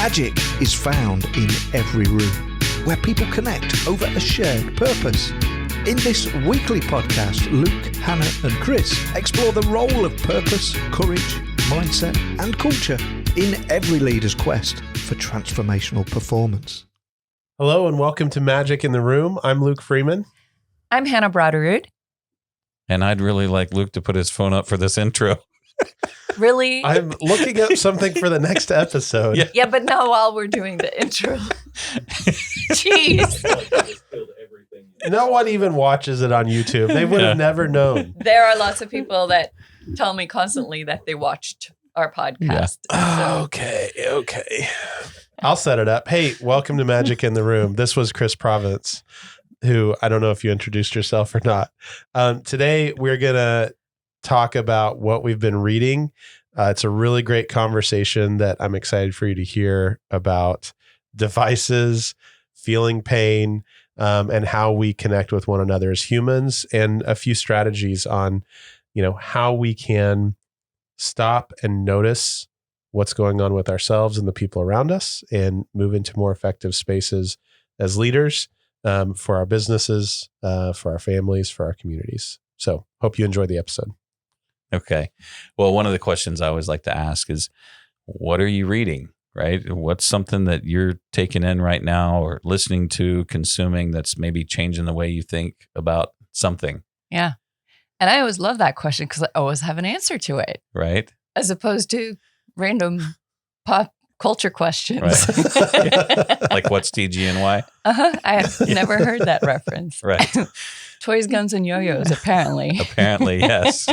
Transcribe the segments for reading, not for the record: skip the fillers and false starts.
Magic is found in every room, where people connect over a shared purpose. In this weekly podcast, Luke, Hannah and Chris explore the role of purpose, courage, mindset and culture in every leader's quest for transformational performance. Hello and welcome to Magic in the Room. I'm Luke Freeman. I'm Hannah Broderud. And I'd really like Luke to put his phone up for this intro. Really? I'm looking up something for the next episode. Yeah, but not while we're doing the intro. Jeez. No one even watches it on YouTube. They would have never known. There are lots of people that tell me constantly that they watched our podcast. Yeah. So. Okay. I'll set it up. Hey, welcome to Magic in the Room. This was Chris Province, who I don't know if you introduced yourself or not. Today, we're going to talk about what we've been reading. It's a really great conversation that I'm excited for you to hear about devices, feeling pain, and how we connect with one another as humans, and a few strategies on, how we can stop and notice what's going on with ourselves and the people around us and move into more effective spaces as leaders, for our businesses, for our families, for our communities. So hope you enjoy the episode. Okay. Well, one of the questions I always like to ask is, what are you reading, right? What's something that you're taking in right now or listening to, consuming that's maybe changing the way you think about something? Yeah. And I always love that question because I always have an answer to it. Right. As opposed to random pop culture questions. Right. Like what's TGNY? I have never heard that reference. Right. Toys, guns, and yo-yos, apparently. Apparently, yes.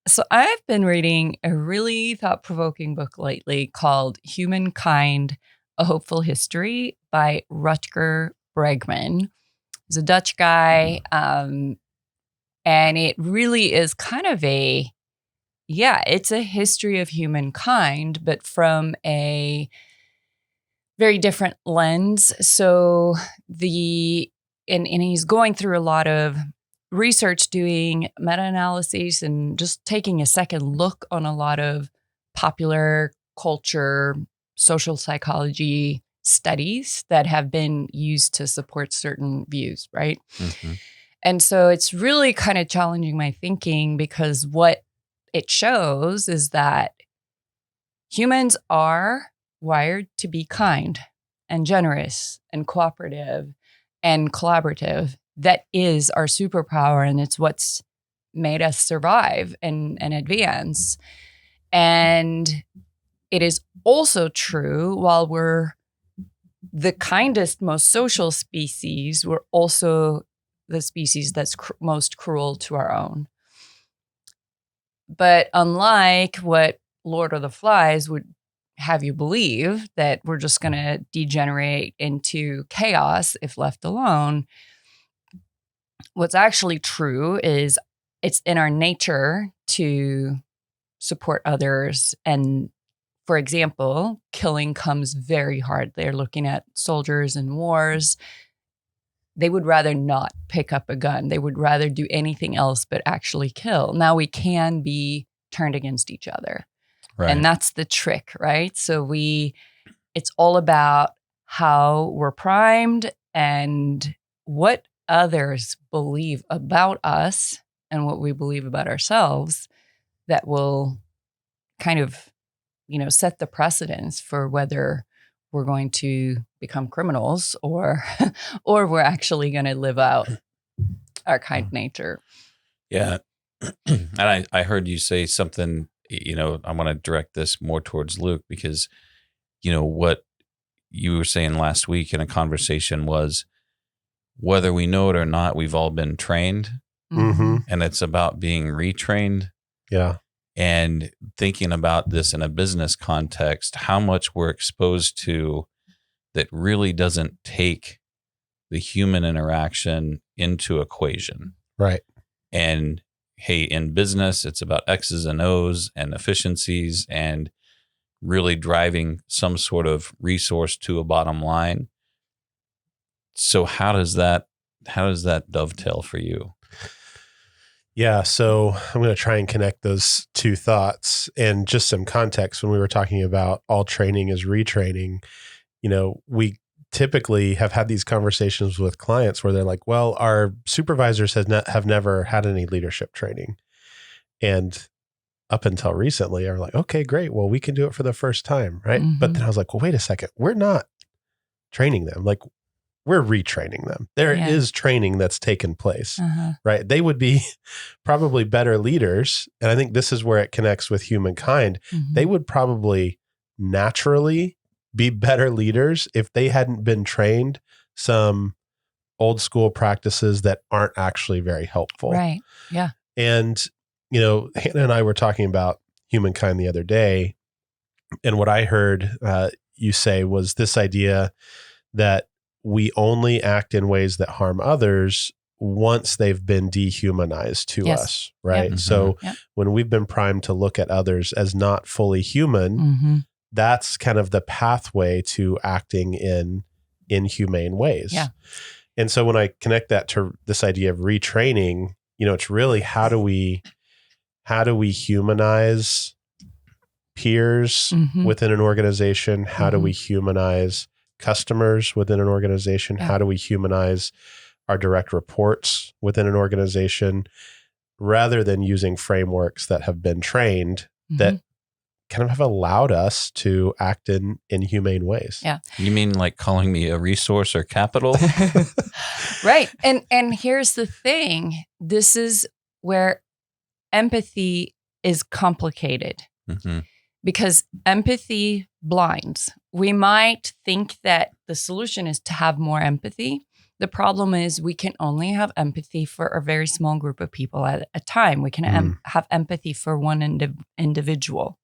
So I've been reading a really thought-provoking book lately called Humankind, A Hopeful History by Rutger Bregman. He's a Dutch guy, and it really is kind of it's a history of humankind, but from a very different lens. So and he's going through a lot of research, doing meta-analyses and just taking a second look on a lot of popular culture, social psychology studies that have been used to support certain views, right? Mm-hmm. And so it's really kind of challenging my thinking because what it shows is that humans are wired to be kind and generous and cooperative and collaborative. That is our superpower, and it's what's made us survive and advance. And it is also true, while we're the kindest, most social species, we're also the species that's most cruel to our own. But unlike what Lord of the Flies would have you believe, that we're just going to degenerate into chaos if left alone, what's actually true is it's in our nature to support others. And for example, killing comes very hard. They're looking at soldiers in wars. They would rather not pick up a gun. They would rather do anything else but actually kill. Now we can be turned against each other. Right. And that's the trick, right? So it's all about how we're primed and what others believe about us and what we believe about ourselves that will kind of, set the precedence for whether we're going to become criminals or we're actually going to live out our kind nature. Yeah. And I heard you say something, I want to direct this more towards Luke because, what you were saying last week in a conversation was, whether we know it or not, we've all been trained, and it's about being retrained. Yeah. And thinking about this in a business context, how much we're exposed to that really doesn't take the human interaction into equation. Right. And hey, in business, it's about X's and O's and efficiencies and really driving some sort of resource to a bottom line. So how does that dovetail for you? Yeah. So I'm going to try and connect those two thoughts and just some context. When we were talking about all training is retraining, we typically have had these conversations with clients where they're like, well, our supervisors have never had any leadership training. And up until recently, I'm like, okay, great. Well, we can do it for the first time. Right. Mhm. But then I was like, well, wait a second. We're not training them. Like, we're retraining them. There is training that's taken place, right? They would be probably better leaders. And I think this is where it connects with humankind. They would probably naturally be better leaders if they hadn't been trained some old school practices that aren't actually very helpful. Right. Yeah. And, Hannah and I were talking about Humankind the other day. And what I heard you say was this idea that we only act in ways that harm others once they've been dehumanized to us, right? Yep. So Yep. when we've been primed to look at others as not fully human, that's kind of the pathway to acting in inhumane ways. Yeah. And so when I connect that to this idea of retraining, it's really how do we humanize peers within an organization? How do we humanize customers within an organization? Yeah. How do we humanize our direct reports within an organization, rather than using frameworks that have been trained that kind of have allowed us to act in inhumane ways? Yeah. You mean like calling me a resource or capital? Right. And here's the thing. This is where empathy is complicated. Because empathy blinds. We might think that the solution is to have more empathy. The problem is we can only have empathy for a very small group of people at a time. We can have empathy for one individual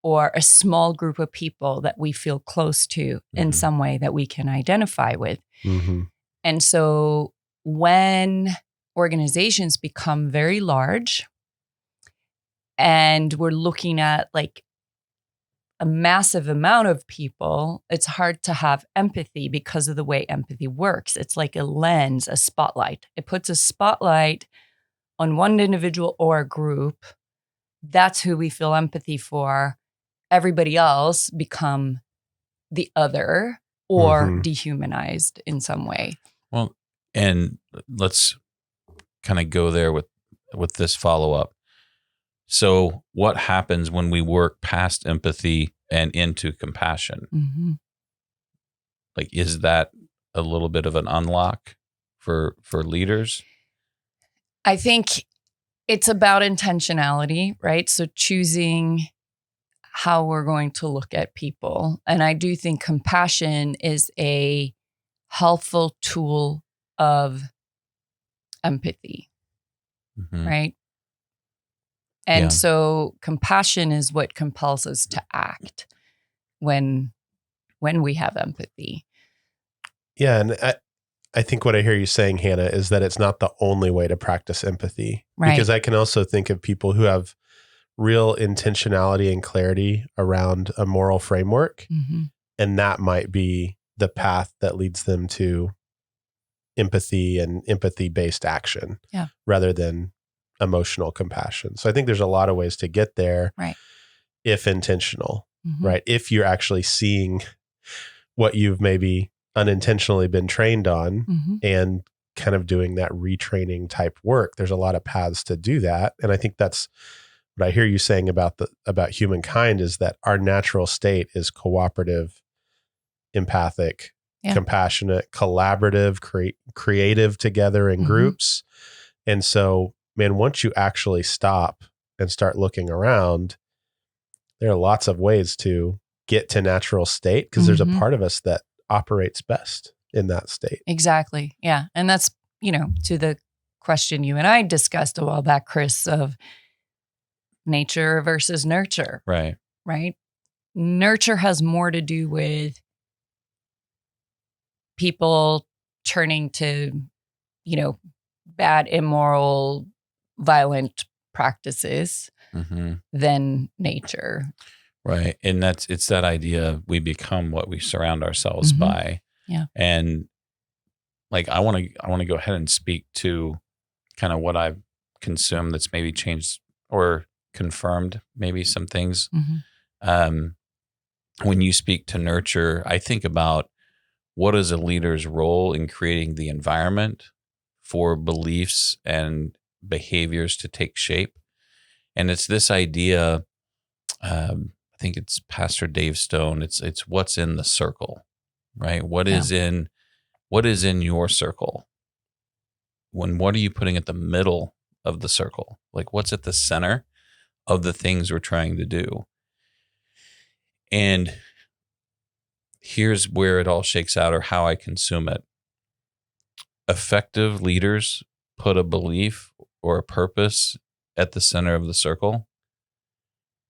or a small group of people that we feel close to in some way that we can identify with. And so when organizations become very large and we're looking at like a massive amount of people, it's hard to have empathy because of the way empathy works. It's like a lens, a spotlight. It puts a spotlight on one individual or a group. That's who we feel empathy for. Everybody else become the other or dehumanized in some way. Well, and let's kind of go there with this follow-up. So what happens when we work past empathy and into compassion? Like, is that a little bit of an unlock for leaders? I think it's about intentionality, right? So choosing how we're going to look at people. And I do think compassion is a helpful tool of empathy, right? And so compassion is what compels us to act when we have empathy. Yeah. And I think what I hear you saying, Hannah, is that it's not the only way to practice empathy. Right. Because I can also think of people who have real intentionality and clarity around a moral framework. And that might be the path that leads them to empathy and empathy-based action rather than emotional compassion. So I think there's a lot of ways to get there, right, if intentional, right? If you're actually seeing what you've maybe unintentionally been trained on and kind of doing that retraining type work. There's a lot of paths to do that. And I think that's what I hear you saying about humankind, is that our natural state is cooperative, empathic, compassionate, collaborative, creative together in groups. And so, man, once you actually stop and start looking around, there are lots of ways to get to natural state, because there's a part of us that operates best in that state. Exactly. Yeah. And that's, to the question you and I discussed a while back, Chris, of nature versus nurture. Right. Right. Nurture has more to do with people turning to, bad, immoral, violent practices than nature. Right. And it's that idea, we become what we surround ourselves by. Yeah. And like, I want to go ahead and speak to kind of what I've consumed that's maybe changed or confirmed maybe some things. When you speak to nurture, I think about what is a leader's role in creating the environment for beliefs and behaviors to take shape. And it's this idea, I think it's Pastor Dave Stone, it's what's in the circle, right? What is in your circle? What are you putting at the middle of the circle? Like what's at the center of the things we're trying to do? And here's where it all shakes out, or how I consume it. Effective leaders put a belief or a purpose at the center of the circle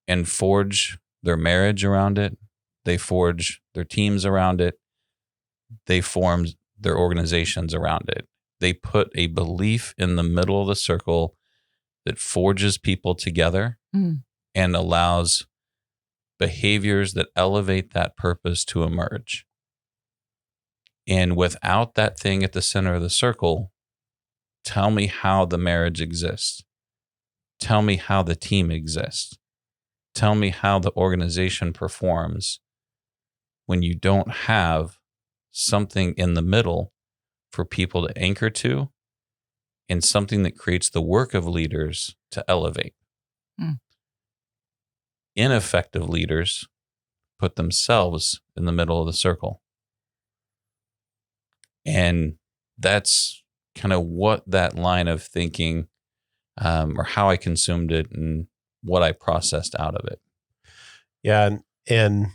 and forge their marriage around it. They forge their teams around it. They form their organizations around it. They put a belief in the middle of the circle that forges people together and allows behaviors that elevate that purpose to emerge. And without that thing at the center of the circle, tell me how the marriage exists. Tell me how the team exists. Tell me how the organization performs when you don't have something in the middle for people to anchor to, and something that creates the work of leaders to elevate. Ineffective leaders put themselves in the middle of the circle. And that's kind of what that line of thinking, or how I consumed it and what I processed out of it. Yeah. And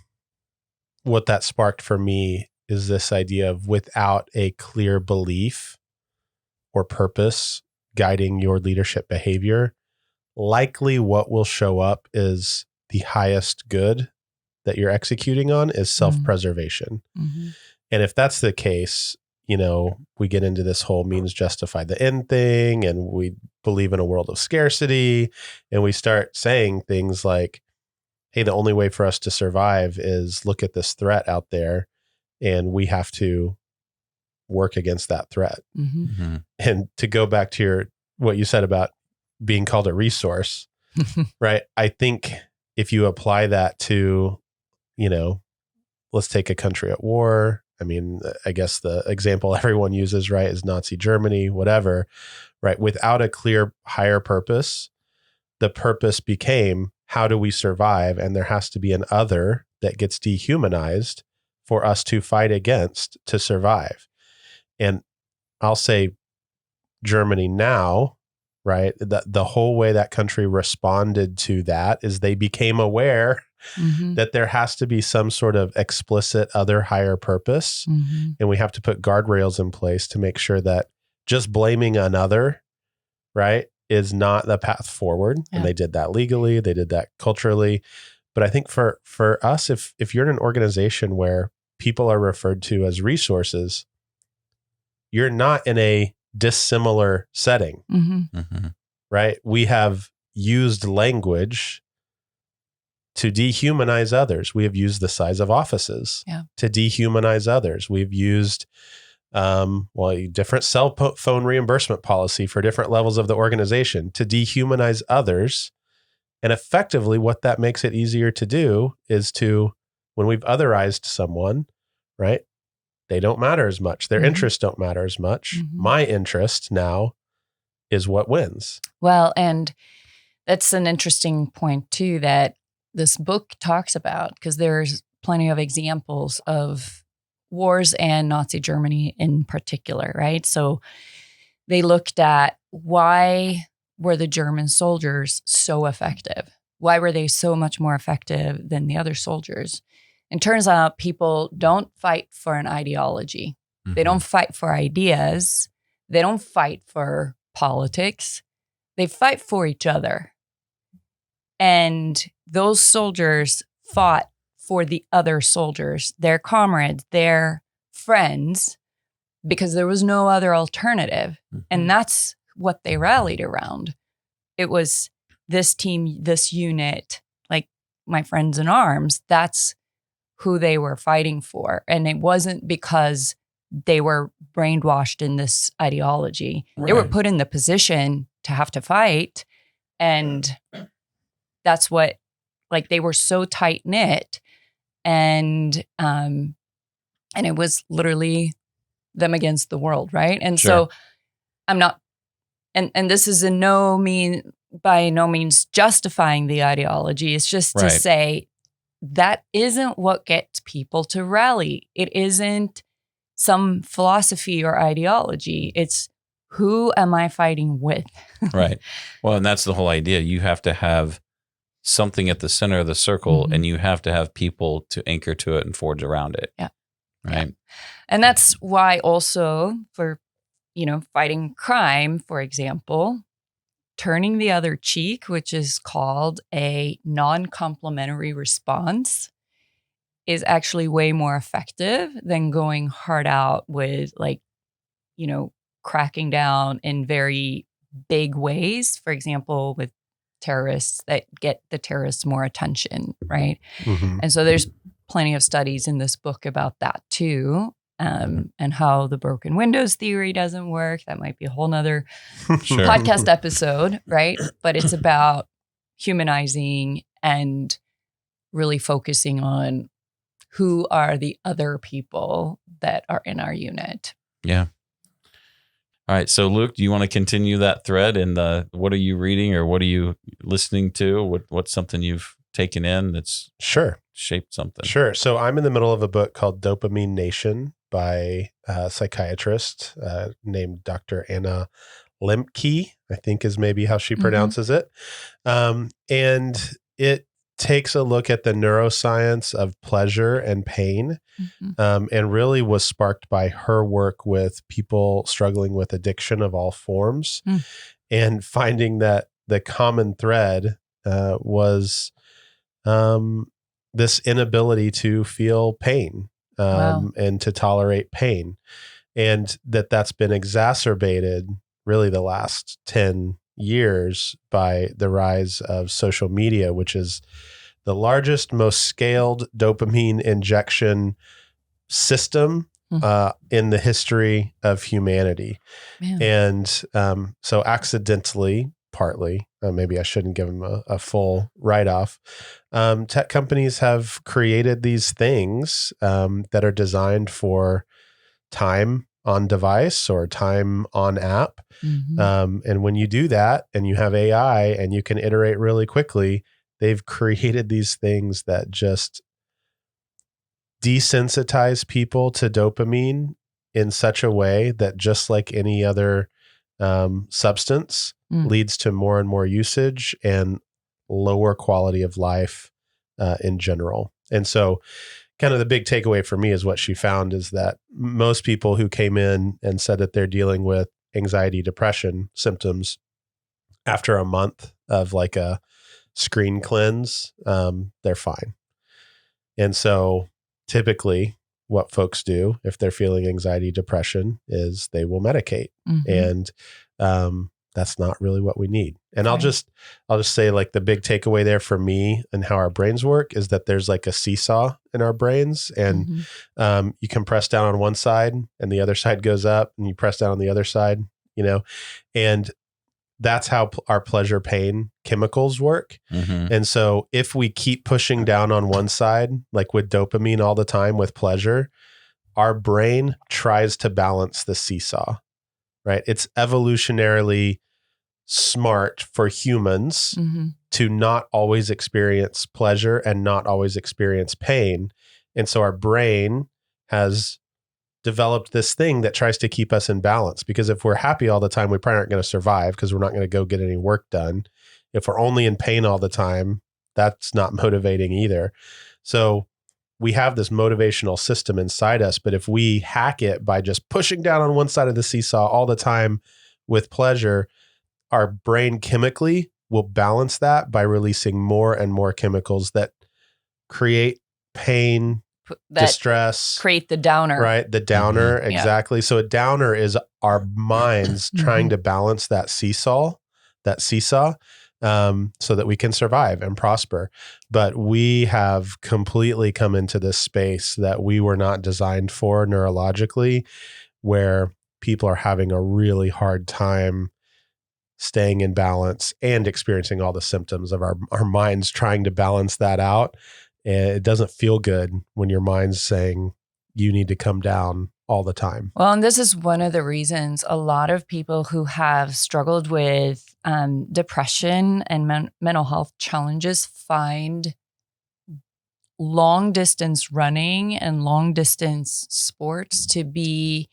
what that sparked for me is this idea of without a clear belief or purpose guiding your leadership behavior, likely what will show up is the highest good that you're executing on is self-preservation. And if that's the case, we get into this whole means justify the end thing, and we believe in a world of scarcity, and we start saying things like, hey, the only way for us to survive is look at this threat out there, and we have to work against that threat. And to go back to what you said about being called a resource, right? I think if you apply that to, let's take a country at war. I mean, I guess the example everyone uses, right, is Nazi Germany, whatever, right? Without a clear higher purpose, the purpose became, how do we survive? And there has to be an other that gets dehumanized for us to fight against to survive. And I'll say Germany now, right? The whole way that country responded to that is they became aware that there has to be some sort of explicit other higher purpose. And we have to put guardrails in place to make sure that just blaming another, right, is not the path forward. Yeah. And they did that legally. They did that culturally. But I think for us, if you're in an organization where people are referred to as resources, you're not in a dissimilar setting, right? We have used language to dehumanize others. We have used the size of offices to dehumanize others. We've used different cell phone reimbursement policy for different levels of the organization to dehumanize others. And effectively, what that makes it easier to do is to, when we've otherized someone, right? They don't matter as much. Their interests don't matter as much. My interest now is what wins. Well, and that's an interesting point too, that this book talks about, because there's plenty of examples of wars and Nazi Germany in particular, right? So they looked at, why were the German soldiers so effective? Why were they so much more effective than the other soldiers? And turns out people don't fight for an ideology. They don't fight for ideas. They don't fight for politics. They fight for each other. And those soldiers fought for the other soldiers, their comrades, their friends, because there was no other alternative. And that's what they rallied around. It was this team, this unit, like my friends in arms, that's who they were fighting for. And it wasn't because they were brainwashed in this ideology. Right. They were put in the position to have to fight. And that's what, like, they were so tight knit, and it was literally them against the world, right? And Sure. so I'm not, and this is by no means justifying the ideology. It's just to Right. say that isn't what gets people to rally. It isn't some philosophy or ideology. It's who am I fighting with? Right. Well, and that's the whole idea. You have to have something at the center of the circle, Mhm. and you have to have people to anchor to it and forge around it. Yeah. Right. And that's why also for, fighting crime, for example, turning the other cheek, which is called a non-complementary response, is actually way more effective than going hard out with, like, cracking down in very big ways. For example, with terrorists that get the terrorists more attention, right? Mhm. And so there's plenty of studies in this book about that too, and how the broken windows theory doesn't work. That might be a whole nother Sure. podcast episode, right? But it's about humanizing and really focusing on who are the other people that are in our unit. Yeah. All right. So, Luke, do you want to continue that thread? And what are you reading, or what are you listening to? What's something you've taken in that's Sure. shaped something? Sure. So I'm in the middle of a book called Dopamine Nation by a psychiatrist named Dr. Anna Lembke, I think is maybe how she pronounces it. And it takes a look at the neuroscience of pleasure and pain, and really was sparked by her work with people struggling with addiction of all forms, and finding that the common thread was this inability to feel pain and to tolerate pain. And that's been exacerbated really the last 10 years by the rise of social media, which is the largest, most scaled dopamine injection system in the history of humanity. Man. And so accidentally, partly, maybe I shouldn't give them a full write-off, tech companies have created these things that are designed for time on device or time on app. And when you do that and you have AI and you can iterate really quickly, they've created these things that just desensitize people to dopamine in such a way that, just like any other substance, leads to more and more usage and lower quality of life in general. And so kind of the big takeaway for me is what she found is that most people who came in and said that they're dealing with anxiety, depression symptoms after a month of like a screen cleanse, they're fine. And so typically what folks do if they're feeling anxiety, depression is they will medicate. And that's not really what we need. And I'll just say, like, the big takeaway there for me and how our brains work is that there's like a seesaw in our brains, and you can press down on one side and the other side goes up, and you press down on the other side, and that's how our pleasure pain chemicals work. And so if we keep pushing down on one side, like with dopamine all the time with pleasure, our brain tries to balance the seesaw, right? It's evolutionarily smart for humans to not always experience pleasure and not always experience pain. And so our brain has developed this thing that tries to keep us in balance, because if we're happy all the time, we probably aren't going to survive because we're not going to go get any work done. If we're only in pain all the time, that's not motivating either. So we have this motivational system inside us, but if we hack it by just pushing down on one side of the seesaw all the time with pleasure, our brain chemically will balance that by releasing more and more chemicals that create pain, distress, create the downer, right? The downer. Exactly. So a downer is our minds trying to balance that seesaw, so that we can survive and prosper. But we have completely come into this space that we were not designed for neurologically, where people are having a really hard time staying in balance and experiencing all the symptoms of our minds trying to balance that out. And it doesn't feel good when your mind's saying you need to come down all the time. Well, and this is one of the reasons a lot of people who have struggled with depression and mental health challenges find long distance running and long distance sports to be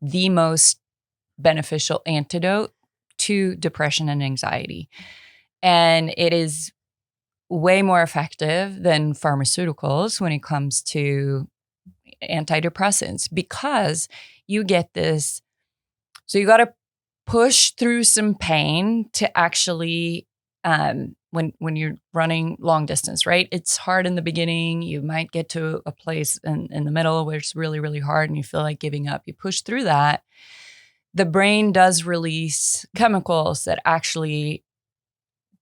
the most beneficial antidote to depression and anxiety. And it is way more effective than pharmaceuticals when it comes to antidepressants, because you get this. So you got to push through some pain to actually, when you're running long distance, right? It's hard in the beginning. You might get to a place in the middle where it's really, really hard and you feel like giving up. You push through that. The brain does release chemicals that actually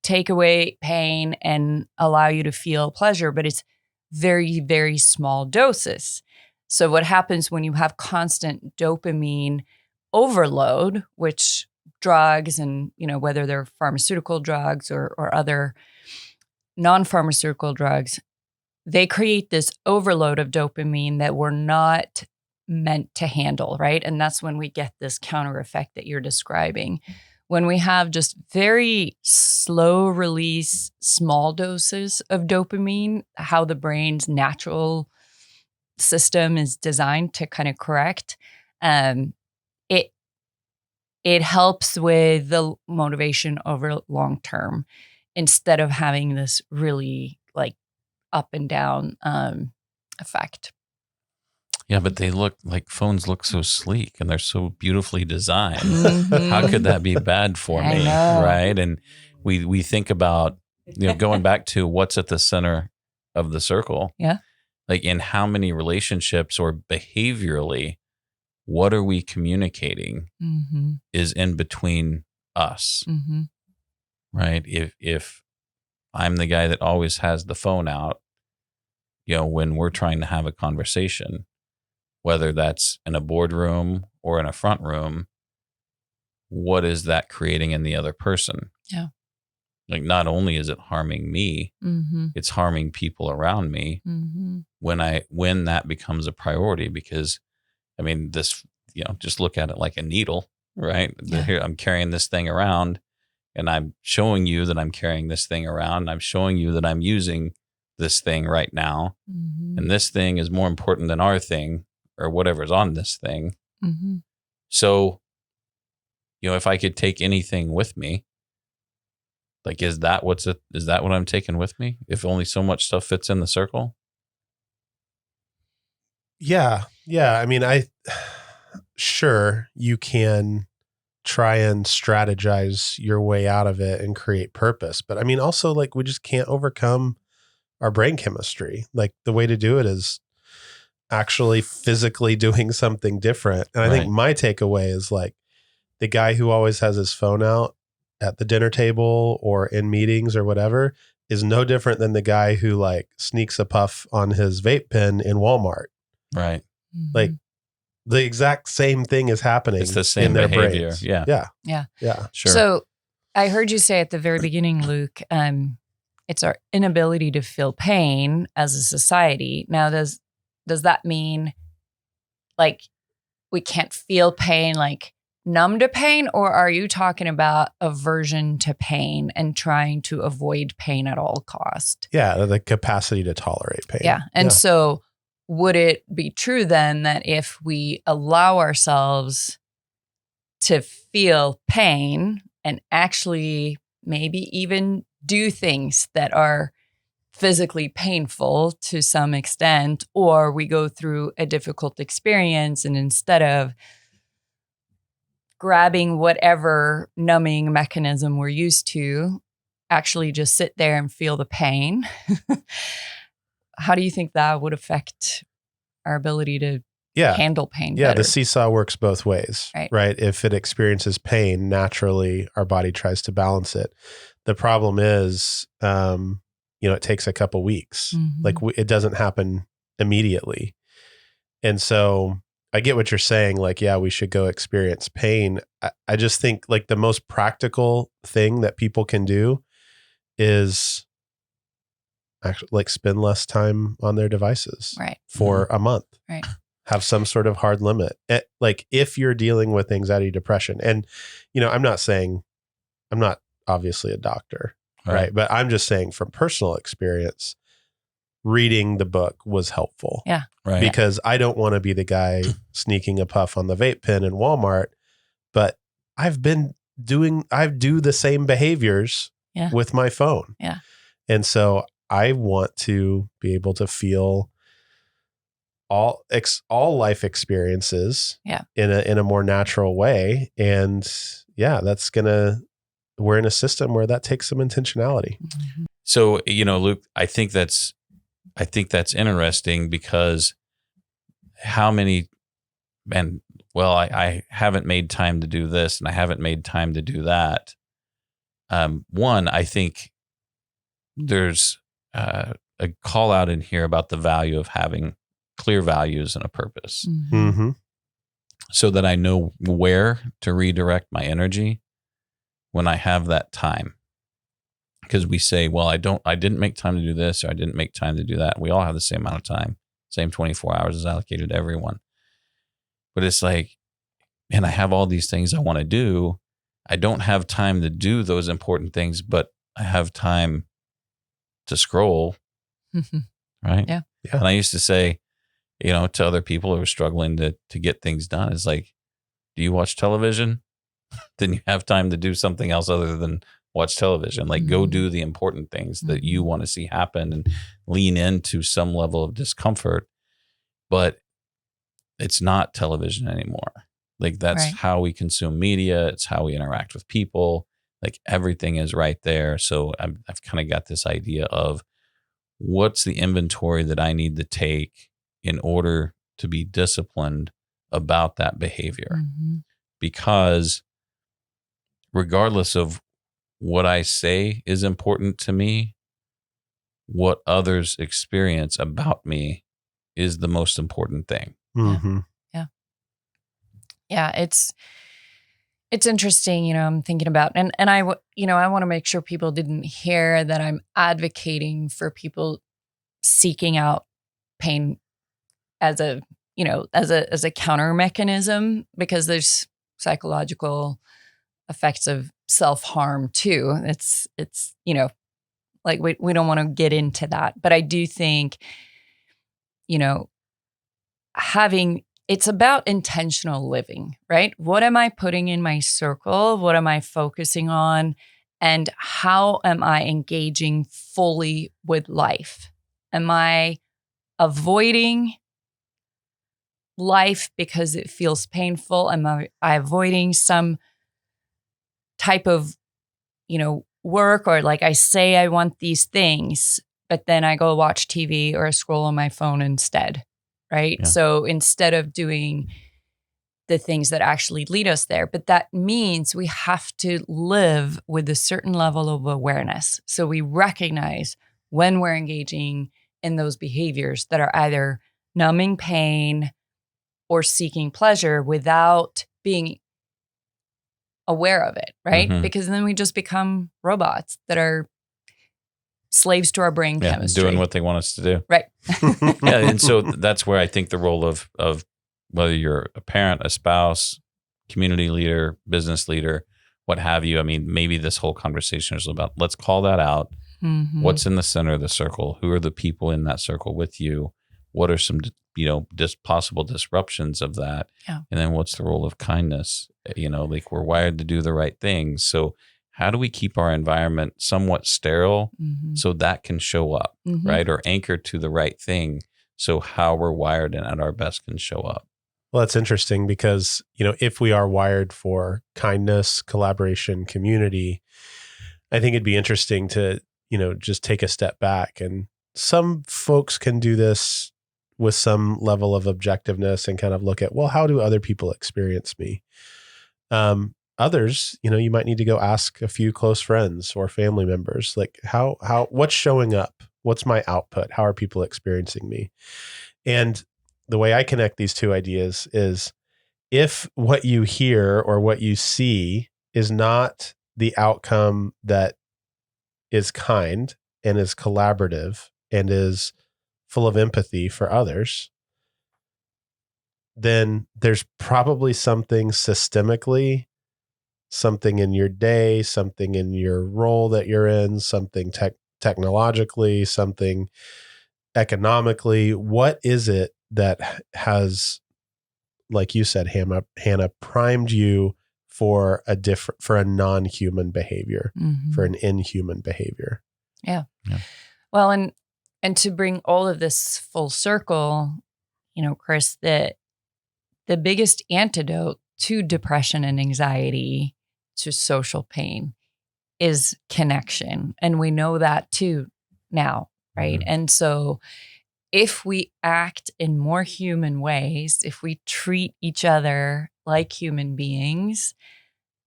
take away pain and allow you to feel pleasure, but it's very, very small doses. So what happens when you have constant dopamine overload, which drugs and, whether they're pharmaceutical drugs or other non-pharmaceutical drugs, they create this overload of dopamine that we're not meant to handle, right? And that's when we get this counter effect that you're describing. When we have just very slow release, small doses of dopamine, how the brain's natural system is designed to kind of correct, it helps with the motivation over long term, instead of having this really like up and down effect. Yeah, but they look like phones look so sleek and they're so beautifully designed. Mhm. How could that be bad for I me? know. Right. And we think about, going back to what's at the center of the circle. Yeah. Like in how many relationships or behaviorally, what are we communicating Mm-hmm. is in between us. Mm-hmm. Right. If I'm the guy that always has the phone out, when we're trying to have a conversation, whether that's in a boardroom or in a front room, what is that creating in the other person? Yeah. Like not only is it harming me, Mm-hmm. it's harming people around me Mm-hmm. when that becomes a priority, because this, just look at it like a needle, right? Yeah. Here, I'm carrying this thing around and I'm showing you that I'm carrying this thing around. I'm showing you that I'm using this thing right now. Mm-hmm. And this thing is more important than our thing or whatever's on this thing. Mm-hmm. So, if I could take anything with me, like, is that what I'm taking with me? If only so much stuff fits in the circle? Yeah. Sure, you can try and strategize your way out of it and create purpose. But also like we just can't overcome our brain chemistry. Like the way to do it is actually physically doing something different. And I think my takeaway is like the guy who always has his phone out at the dinner table or in meetings or whatever is no different than the guy who like sneaks a puff on his vape pen in Walmart. Right. Mm-hmm. Like the exact same thing is happening. It's the same in their behavior. brains. Yeah. Yeah. Sure. So I heard you say at the very beginning, Luke, it's our inability to feel pain as a society. Now, does that mean like we can't feel pain, like numb to pain, or are you talking about aversion to pain and trying to avoid pain at all cost? Yeah. The capacity to tolerate pain. Yeah. And so would it be true then that if we allow ourselves to feel pain and actually maybe even do things that are physically painful to some extent, or we go through a difficult experience and instead of grabbing whatever numbing mechanism we're used to, actually just sit there and feel the pain, how do you think that would affect our ability to handle pain better? The seesaw works both ways, right? If it experiences pain, naturally our body tries to balance it. The problem is, it takes a couple weeks. Mm-hmm. Like it doesn't happen immediately. And so I get what you're saying. Like, yeah, we should go experience pain. I just think like the most practical thing that people can do is actually like spend less time on their devices Right. for a month. Right. Have some sort of hard limit. Like if you're dealing with anxiety, depression, and, I'm not obviously a doctor, right? But I'm just saying from personal experience, reading the book was helpful. Yeah. Right. Because I don't want to be the guy sneaking a puff on the vape pen in Walmart, but I do the same behaviors with my phone. Yeah. And so I want to be able to feel all life experiences in a more natural way. And we're in a system where that takes some intentionality. Mm-hmm. So, Luke, I think that's interesting because I haven't made time to do this and I haven't made time to do that. One, I think there's a call out in here about the value of having clear values and a purpose, so that I know where to redirect my energy when I have that time. Because we say, well, I didn't make time to do this, or I didn't make time to do that. We all have the same amount of time. Same 24 hours is allocated to everyone. But it's like, man, I have all these things I want to do. I don't have time to do those important things, but I have time to scroll. Right? Yeah. And I used to say, to other people who are struggling to get things done, is like, do you watch television? Then you have time to do something else other than watch television. Like, go do the important things that you want to see happen and lean into some level of discomfort. But it's not television anymore. Like, that's how we consume media. It's how we interact with people. Like, everything is right there. So I've kind of got this idea of what's the inventory that I need to take in order to be disciplined about that behavior. Because regardless of what I say is important to me, what others experience about me is the most important thing. Yeah. It's interesting, I'm thinking about, and I want to make sure people didn't hear that I'm advocating for people seeking out pain as a counter mechanism, because there's psychological effects of self-harm too. It's like we don't want to get into that, but I do think, it's about intentional living, right? What am I putting in my circle? What am I focusing on? And how am I engaging fully with life? Am I avoiding life because it feels painful? Am I avoiding some type of, work, or like I say I want these things, but then I go watch TV or scroll on my phone instead, right? Yeah. So instead of doing the things that actually lead us there, but that means we have to live with a certain level of awareness. So we recognize when we're engaging in those behaviors that are either numbing pain or seeking pleasure without being aware of it, right? Because then we just become robots that are slaves to our brain chemistry. Doing what they want us to do. Right. And so that's where I think the role of whether you're a parent, a spouse, community leader, business leader, what have you. I mean, maybe this whole conversation is about, let's call that out. What's in the center of the circle? Who are the people in that circle with you? What are some, possible disruptions of that? Yeah. And then what's the role of kindness? Like, we're wired to do the right things. So how do we keep our environment somewhat sterile so that can show up, right? Or anchored to the right thing. So how we're wired and at our best can show up. Well, that's interesting because, if we are wired for kindness, collaboration, community, I think it'd be interesting to, just take a step back. And some folks can do this with some level of objectiveness and kind of look at, well, how do other people experience me? Others, you might need to go ask a few close friends or family members, like what's showing up? What's my output? How are people experiencing me? And the way I connect these two ideas is if what you hear or what you see is not the outcome that is kind and is collaborative and is full of empathy for others, then there's probably something systemically, something in your day, something in your role that you're in, something technologically, something economically. What is it that has, like you said, Hannah, primed you for a non-human behavior, for an inhuman behavior? Yeah. Well, and to bring all of this full circle, Chris, the biggest antidote to depression and anxiety, to social pain, is connection. And we know that too now, right? Mhm. And so if we act in more human ways, if we treat each other like human beings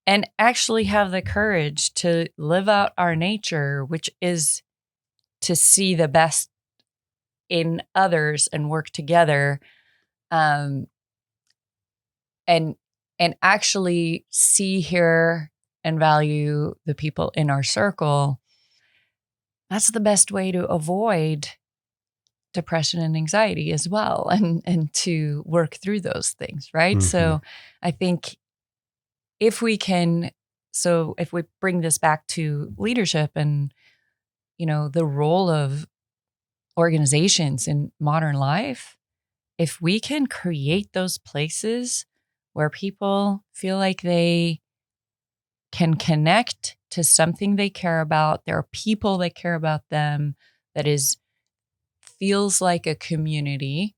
and actually have the courage to live out our nature, which is to see the best in others and work together, and actually see, hear, and value the people in our circle, that's the best way to avoid depression and anxiety as well, and to work through those things, right? Mhm. So I think if we bring this back to leadership and, the role of organizations in modern life, if we can create those places where people feel like they can connect to something they care about, there are people that care about them, that feels like a community,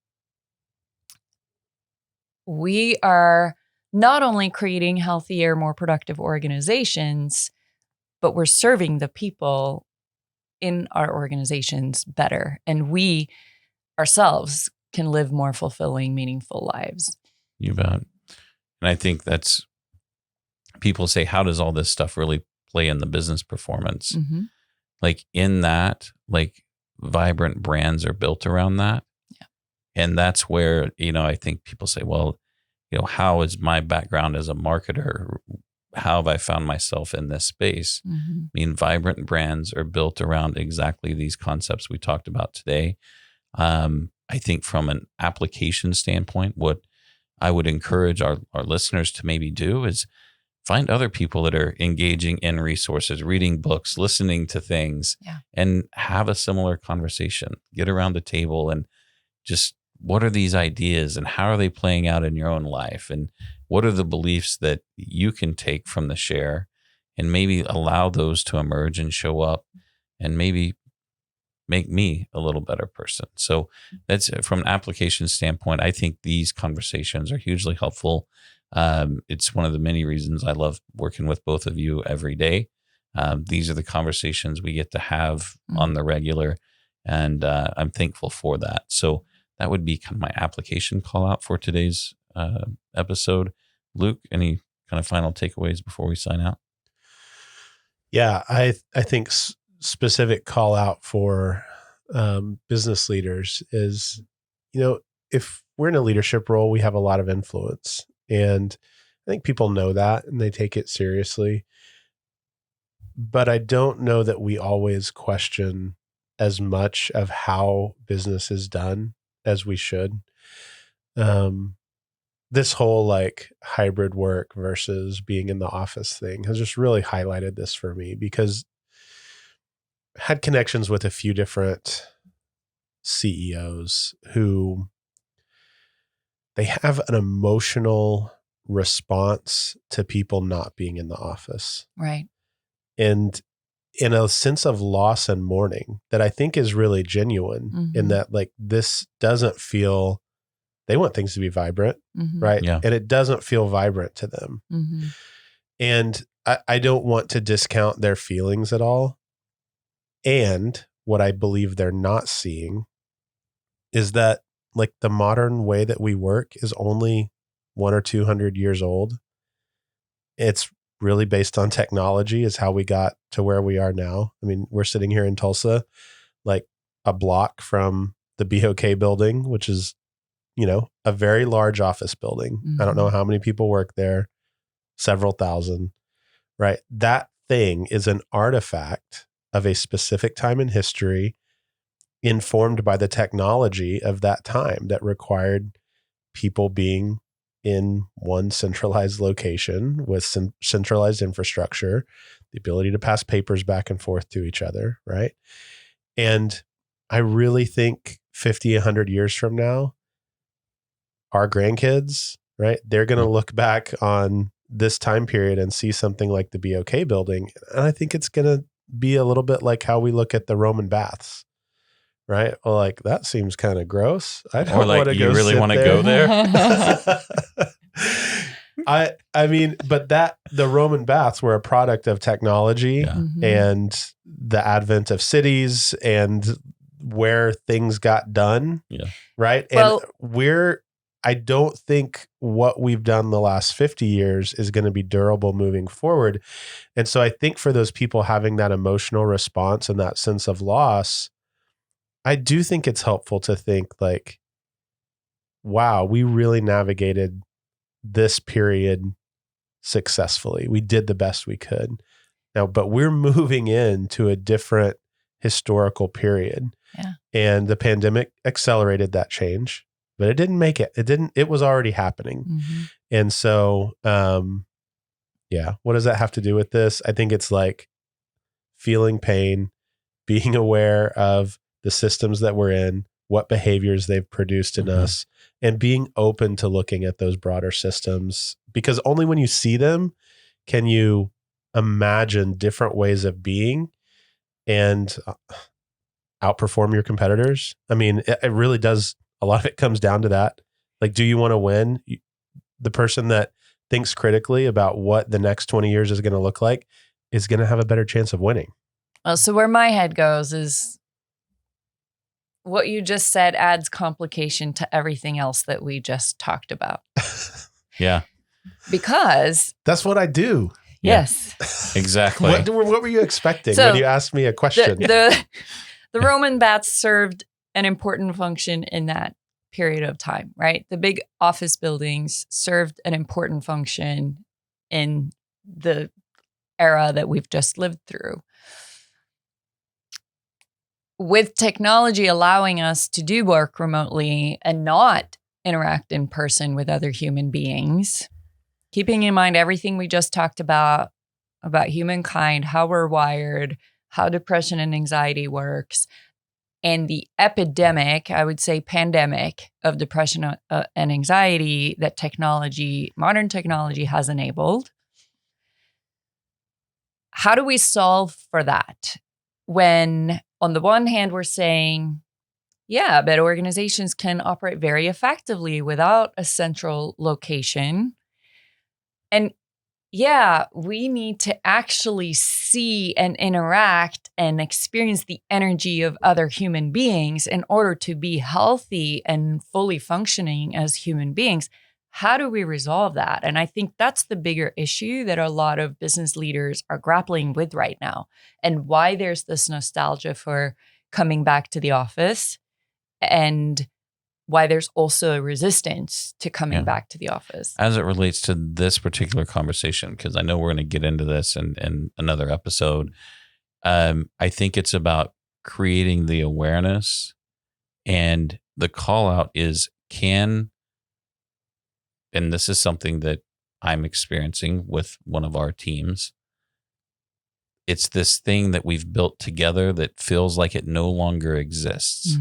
we are not only creating healthier, more productive organizations, but we're serving the people in our organizations better. And we ourselves can live more fulfilling, meaningful lives. You bet. And I think that's, people say, how does all this stuff really play in the business performance? Mm-hmm. Like in that, like vibrant brands are built around that. Yeah. And that's where, I think people say, well, how is my background as a marketer? How have I found myself in this space? Mm-hmm. I mean, vibrant brands are built around exactly these concepts we talked about today. I think from an application standpoint, what I would encourage our listeners to maybe do is find other people that are engaging in resources, reading books, listening to things, and have a similar conversation. Get around the table and just, what are these ideas and how are they playing out in your own life? And what are the beliefs that you can take from the share and maybe allow those to emerge and show up and maybe make me a little better person. So that's, from an application standpoint, I think these conversations are hugely helpful. It's one of the many reasons I love working with both of you every day. These are the conversations we get to have on the regular, and I'm thankful for that. So that would be kind of my application call out for today's episode. Luke, any kind of final takeaways before we sign out? Yeah, I think specific call out for business leaders is, if we're in a leadership role, we have a lot of influence, and I think people know that and they take it seriously. But I don't know that we always question as much of how business is done as we should. This whole like hybrid work versus being in the office thing has just really highlighted this for me, because I had connections with a few different CEOs who they have an emotional response to people not being in the office. Right. And in a sense of loss and mourning that I think is really genuine, in that like this doesn't feel, they want things to be vibrant, right? Yeah. And it doesn't feel vibrant to them. And I don't want to discount their feelings at all. And what I believe they're not seeing is that like the modern way that we work is only 100 or 200 years old. It's really based on technology, is how we got to where we are now. I mean, we're sitting here in Tulsa, like a block from the BOK building, which is a very large office building. I don't know how many people work there, several thousand, right? That thing is an artifact of a specific time in history, informed by the technology of that time that required people being in one centralized location with centralized infrastructure, the ability to pass papers back and forth to each other, right? And I really think 50, 100 years from now, our grandkids, right, they're going to look back on this time period and see something like the BOK building. And I think it's going to be a little bit like how we look at the Roman baths, right? Well, like, that seems kind of gross. I don't want to go. You really want to go there? I mean, but the Roman baths were a product of technology and the advent of cities and where things got done. Yeah. Right. Well, and I don't think what we've done the last 50 years is going to be durable moving forward. And so I think for those people having that emotional response and that sense of loss, I do think it's helpful to think like, wow, we really navigated this period successfully. We did the best we could. Now, but we're moving into a different historical period. Yeah. And the pandemic accelerated that change, but it didn't make it. It was already happening. And so, what does that have to do with this? I think it's like feeling pain, being aware of the systems that we're in, what behaviors they've produced in us, and being open to looking at those broader systems, because only when you see them can you imagine different ways of being and outperform your competitors. I mean, it really does. A lot of it comes down to that. Like, do you want to win? The person that thinks critically about what the next 20 years is going to look like is going to have a better chance of winning. Well, so where my head goes is what you just said adds complication to everything else that we just talked about. Yeah. Because that's what I do. Yes. Exactly. What were you expecting when you asked me a question? The Roman baths served an important function in that period of time, right? The big office buildings served an important function in the era that we've just lived through. With technology allowing us to do work remotely and not interact in person with other human beings, keeping in mind everything we just talked about humankind, how we're wired, how depression and anxiety works, and the epidemic, I would say pandemic, of depression and anxiety that modern technology has enabled. How do we solve for that? When on the one hand, we're saying, yeah, but organizations can operate very effectively without a central location. And yeah, we need to actually see and interact and experience the energy of other human beings in order to be healthy and fully functioning as human beings. How do we resolve that? And I think that's the bigger issue that a lot of business leaders are grappling with right now, and why there's this nostalgia for coming back to the office, and why there's also a resistance to coming back to the office. As it relates to this particular conversation, because I know we're going to get into this in another episode, I think it's about creating the awareness, and the call out is and this is something that I'm experiencing with one of our teams. It's this thing that we've built together that feels like it no longer exists.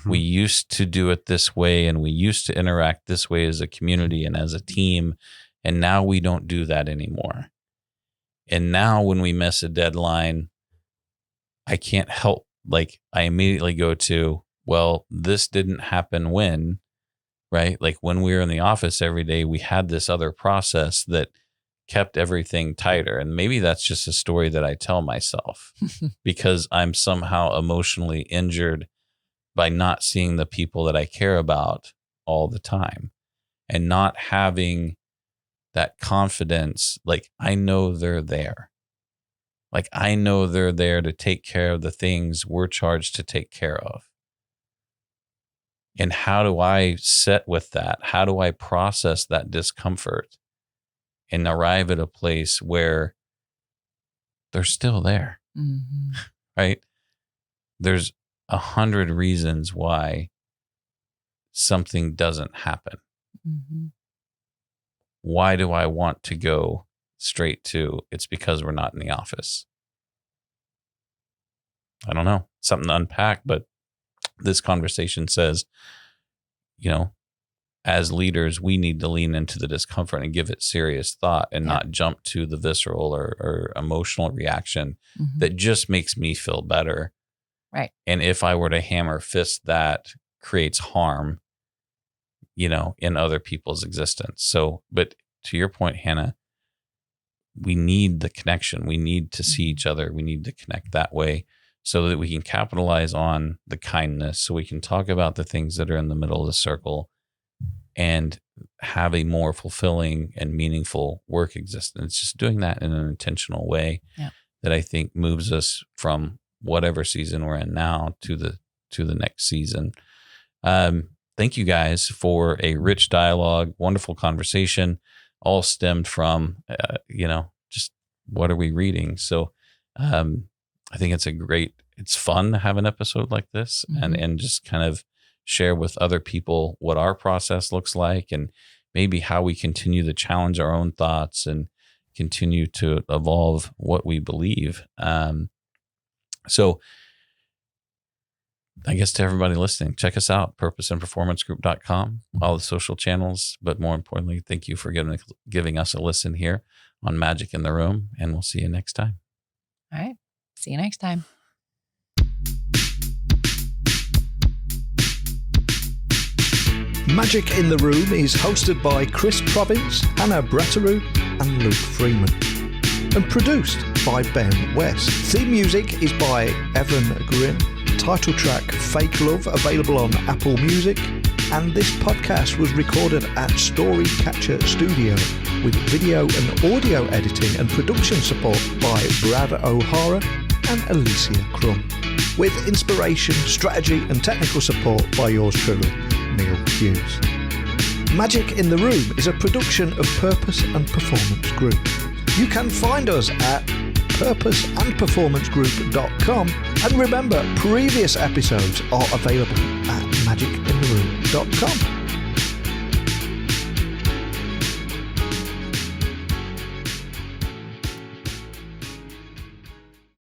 We used to do it this way, and we used to interact this way as a community and as a team, and now we don't do that anymore. And now when we miss a deadline, I can't help, I immediately go to, well, this didn't happen when, right? Like when we were in the office every day, we had this other process that kept everything tighter. And maybe that's just a story that I tell myself because I'm somehow emotionally injured by not seeing the people that I care about all the time and not having that confidence. Like, I know they're there. Like, I know they're there to take care of the things we're charged to take care of. And how do I sit with that? How do I process that discomfort and arrive at a place where they're still there, right? There's 100 reasons why something doesn't happen. Why do I want to go straight to it's because we're not in the office? I don't know. Something to unpack, but this conversation says, as leaders, we need to lean into the discomfort and give it serious thought and not jump to the visceral or emotional reaction that just makes me feel better. Right. And if I were to hammer fist, that creates harm, in other people's existence. So, but to your point, Hannah, we need the connection. We need to see each other. We need to connect that way so that we can capitalize on the kindness, so we can talk about the things that are in the middle of the circle and have a more fulfilling and meaningful work existence. Just doing that in an intentional way that I think moves us from whatever season we're in now to the next season. Thank you guys for a rich dialogue, wonderful conversation, all stemmed from, just what are we reading? So I think it's fun to have an episode like this and just kind of share with other people what our process looks like and maybe how we continue to challenge our own thoughts and continue to evolve what we believe. So I guess to everybody listening, check us out, purposeandperformancegroup.com, all the social channels. But more importantly, thank you for giving us a listen here on Magic in the Room, and we'll see you next time. All right. See you next time. Magic in the Room is hosted by Chris Province, Hannah Bretterow, and Luke Freeman, and produced by Ben West. Theme music is by Evan Grimm. Title track Fake Love available on Apple Music, and this podcast was recorded at Storycatcher Studio with video and audio editing and production support by Brad O'Hara and Alicia Crum, with inspiration, strategy and technical support by yours truly, Neil Hughes. Magic in the Room is a production of Purpose and Performance Group. You can find us at purposeandperformancegroup.com, and remember, previous episodes are available at magicintheroom.com.